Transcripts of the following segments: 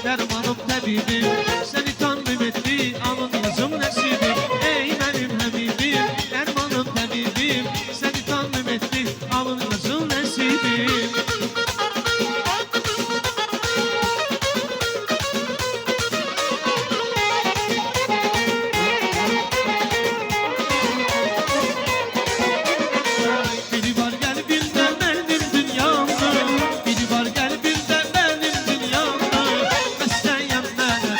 dermanım tabibim. Seni tanrım etti alın yazım nasibim. Ey benim habibim, dermanım tabibim. Seni tanrım etti alın yazım nasibim. Biri var kalbimde benim dünyamda, biri var kalbimde benim dünyamda. Mesleğim bana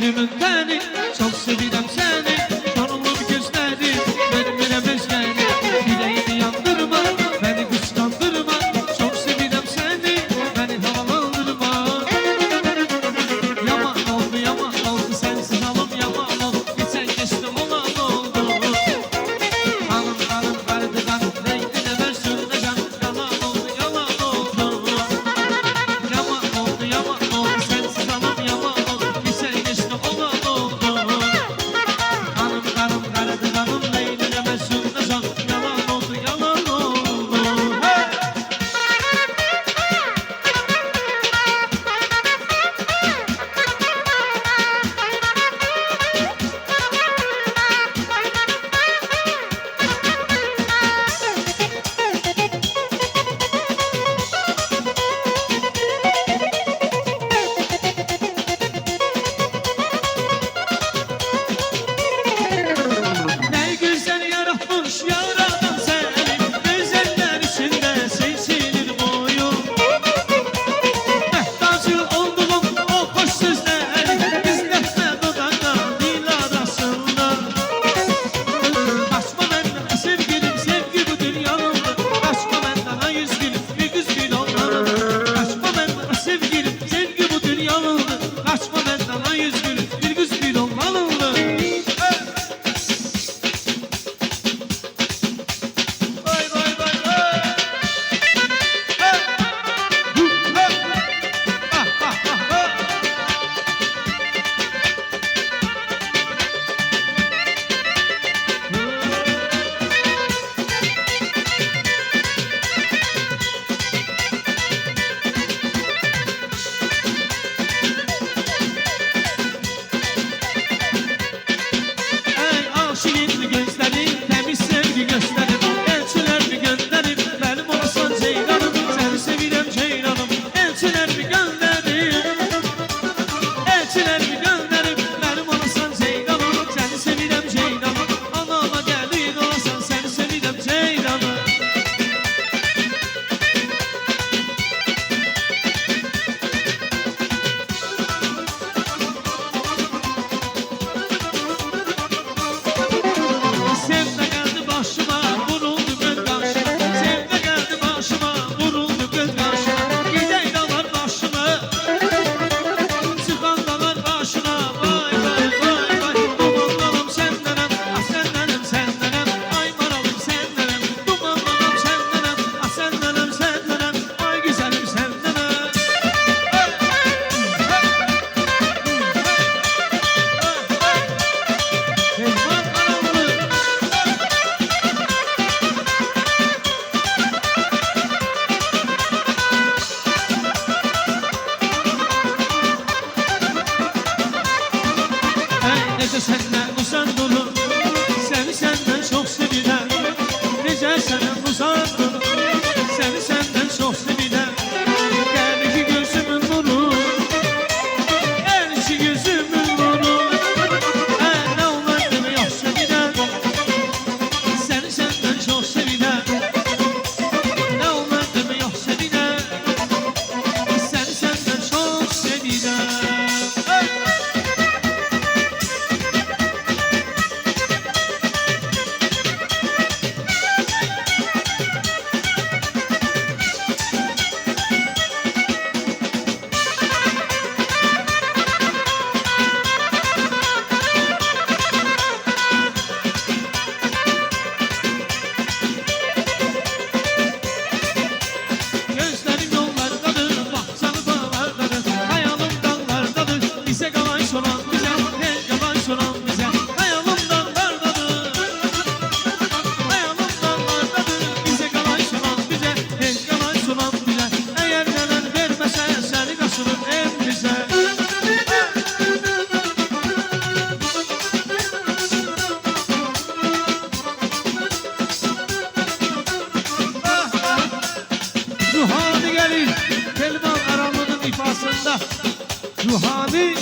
gözümün təni, çox sevirəm səni. Yorulub gözlərim, vermirəm özləri. Ürəyimi yandırma, məni qısqandırma. Çox sevirəm səni, məni havalandırma. Yaman oldu, sensiz halım yaman oldu. Geçen geçtim olan oldu. Hanım vardı kanım, renkli de ver sürüneceğim. Yalan oldu, yaman oldu, sensiz halım yaman oldu. Geçen geçtim olan oldu. Hanım vardı kanım, renkli de ver sürüneceğim. Yalan oldu. Hey! Ne güzel yaratmış yaradan seni, güzeller içinde seçilir boyun. Mehtacı olduğum o hoş sözleri, izletme dudakta dil arasında. Kaçma benden sevgilim, sevgi bu dünyanındır. Kaçma benden ay üzgünüm, bir güzgün olmanın. Kaçma benden sevgilim, sevgi bu dünyanındır. Kaçma benden ay üzgünüm, bir güzgün olmalındır. Ey aşığın gözleri, temiz sevgi gösterim. Elçilerimi gönderim, benim olsan ceylanım. Seni sevirem ceylanım, elçilerimi gönderim. Elçilerimi gönderim, benim olsan ceylanım. Seni sevirem ceylanım, anama gelin olsan seni sevirem ceylanım. Sevda geldi başıma, vuruldu göz karşıma. Sevda geldi başıma, vuruldu göz karşıma. Gidey dalar başıma, çıkan dalar başına. Vay. Dumanlanım sendenem, ah sendenem. Ay maralım sendenem, dumanlanım sendenem. Ah sendenem, ay güzelim sendenem. Elvan aralı. Ey necə səndən uzaq durur, səni səndən çox sevirəm. Necə səndən uzaq durur, səni səndən çox sevirəm. Gəl iki gözümün nuru, gəl iki gözümün nuru. Nə olar demə yox sevirəm, səni səndən çox sevirəm. Nə olar demə yox sevirəm, səni səndən çox sevirəm. Hey! Gözlerim yollardadır, bahçalı dağlardadır. Hayalım dağlardadır, bize kalan soran bize. Ne kalan soran bize, hayalım dağlardadır. Hayalım dağlardadır, bize kalan soran bize. Ne kalan soran bize, eğer neler vermese seni kaçırır en bize. Ruhani gelir, Elvan Aralı'nın ifasında. Ruhani